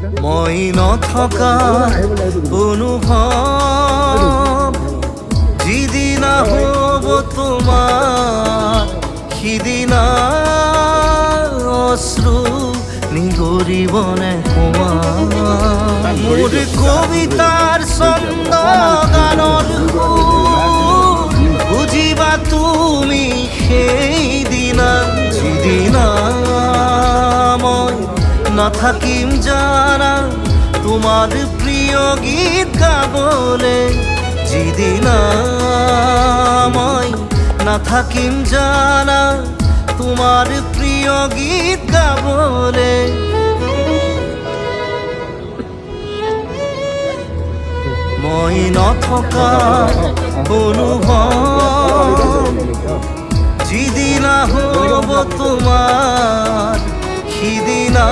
মই নথকাৰ অনুভৱ যিদিনা হ'ব তোমাৰ সিদিনা অশ্ৰু নিগৰিবনে তোমাৰ মোৰ কবিতাৰ ছন্দ গানৰ সুৰ বুজিবা তুমি সেইদিনা যিদিনা মই নাথাকিম জানা তোমাৰ প্ৰিয় গীত গাবলে যিদিনা মই নাথাকিম জানা তোমাৰ প্ৰিয় গীত গাবলে মই নথকা অনুভৱ যিদিনা হ'ব তোমাৰ সিদিনা